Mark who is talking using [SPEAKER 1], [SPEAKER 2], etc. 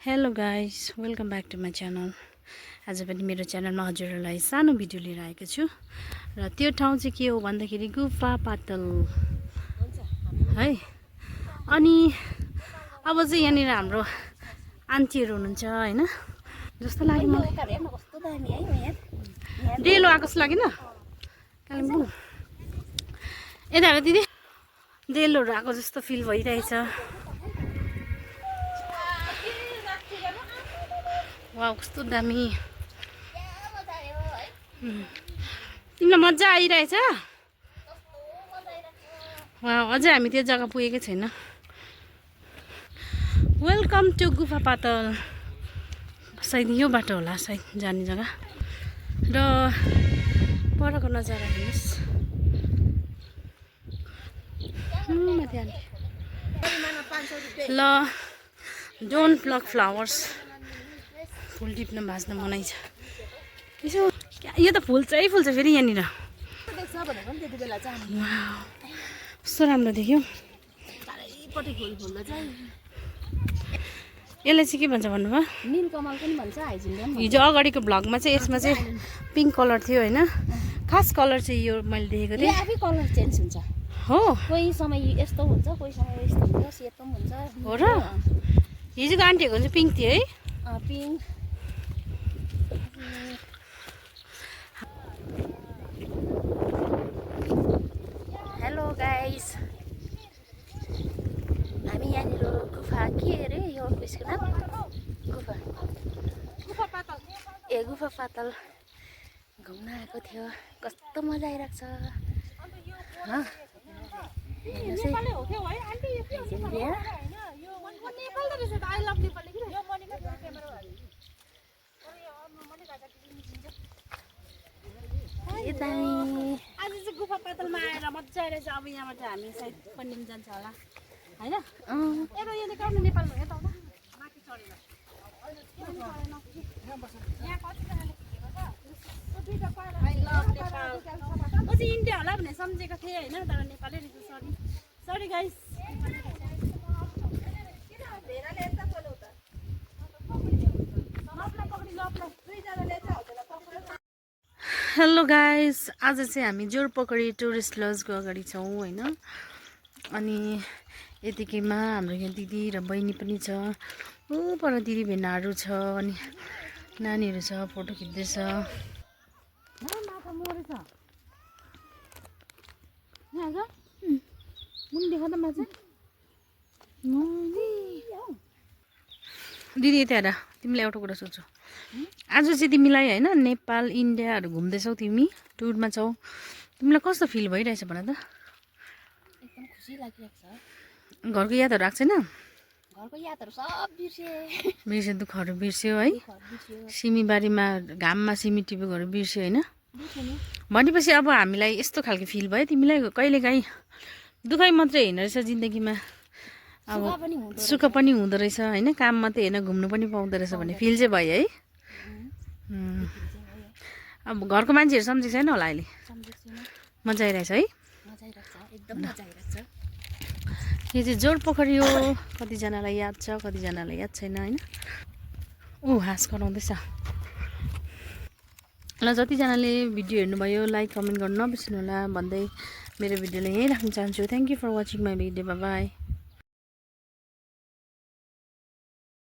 [SPEAKER 1] Hello guys, welcome back to my channel. आज पनि मेरो च्यानलमा हजुरहरूलाई सानो भिडियो लिएर आएको छु र त्यो ठाउँ चाहिँ के हो भन्दाखेरि गुफा पातल है। अनि अब चाहिँ यहाँनिर हाम्रो आन्टीहरू हुनुहुन्छ हैन, जस्तो लाग्यो मलाई। डेलो आएको जस्तो लागेन कालिम्पोङ? यता हेर दिदी, डेलोहरू आएको जस्तो फिल भइरहेछ। वाउ, कस्तो दामी। तिमीलाई मजा आइरहेछ? वाउ, अझै हामी त्यो जग्गा पुगेकै छैन। वेलकम टु गुफा पातल। सायद यो बाटो होला सायद जाने जग्गा। र परको नजारा हेर्नुहोस्। ल, डोन्ट प्लक फ्लावर्स। फुल टिप्न भाँच्न मनाइ छ। यसो यो त फुल्छ फेरि यहाँनिर। कस्तो राम्रो देख्यो। यसलाई चाहिँ के भन्छ भन्नुभयो?
[SPEAKER 2] नीलकमल पनि भन्छ, हाइजिन्डियम।
[SPEAKER 1] हिजो अगाडिको भ्लगमा चाहिँ यसमा चाहिँ पिङ्क कलर थियो होइन? खास कलर चाहिँ यो मैले देखेको थिएँ।
[SPEAKER 2] आफै कलर चेन्ज हुन्छ
[SPEAKER 1] हो,
[SPEAKER 2] कोही समय यस्तो हुन्छ, कोही समय यस्तो हुन्छ, सेतो पनि हुन्छ।
[SPEAKER 1] हो र? हिजोको आन्टीहरूको चाहिँ पिङ्क थियो है?
[SPEAKER 2] पिङ्क। हेलो गाइस, हामी यहाँनिर गुफा के अरे यो उयसको नाम? गुफा पातल। ए गुफा पातल घुम्न आएको थियो। कस्तो मजा आइरहेको छ।
[SPEAKER 1] आज चाहिँ गुफा पातलमा आएर मजा आइरहेछ। अब यहाँबाट हामी सायद पन्डिम जान्छ होला होइन? नेपालमा यता माथि चढेर म चाहिँ इन्डिया होला भनेर सम्झेको थिएँ होइन, तर नेपालै रहेछ। Sorry guys. हेलो गाइस, आज चाहिँ हामी जोरपोखरी टुरिस्ट लजको अगाडि छौँ होइन। अनि यतिकैमा हाम्रो यहाँ दिदी र बहिनी पनि छ। ऊ पर दिदी भेनाहरू छ, अनि नानीहरू छ, फोटो खिच्दैछ। दिदी यता हेर, तिमीलाई एउटा कुरा सोध्छु। आज चाहिँ तिमीलाई होइन नेपाल इन्डियाहरू घुम्दैछौ, तिमी टुरमा छौ, तिमीलाई कस्तो फिल भइरहेछ भन त?
[SPEAKER 2] एकदम खुसी लागिरहेको छ।
[SPEAKER 1] घरको यादहरू आएको छैन?
[SPEAKER 2] घरको यादहरू सब
[SPEAKER 1] बिर्स्यो, दुःखहरू बिर्स्यो है? सिमीबारीमा घाममा सिमी टिपेकोहरू बिर्स्यो होइन? भनेपछि अब हामीलाई यस्तो खालको फिल भयो तिमीलाई कहिलेकाहीँ दुःखै मात्रै होइन रहेछ जिन्दगीमा, अब सुख पनि हुँदो रहेछ होइन? काम मात्रै होइन, घुम्नु पनि पाउँदो रहेछ भन्ने फिल चाहिँ भयो है? अब घरको मान्छेहरू सम्झेको छैन होला अहिले? मजा आइरहेछ है? यो चाहिँ जोरपोखरी हो। कतिजनालाई याद छ, कतिजनालाई याद छैन होइन? हाँस कराउँदैछ। ल, जतिजनाले भिडियो हेर्नुभयो लाइक कमेन्ट गर्नु नबिर्सिनु होला भन्दै मेरो भिडियोलाई यहीँ राख्न चाहन्छु। Thank you for watching my video. Bye by.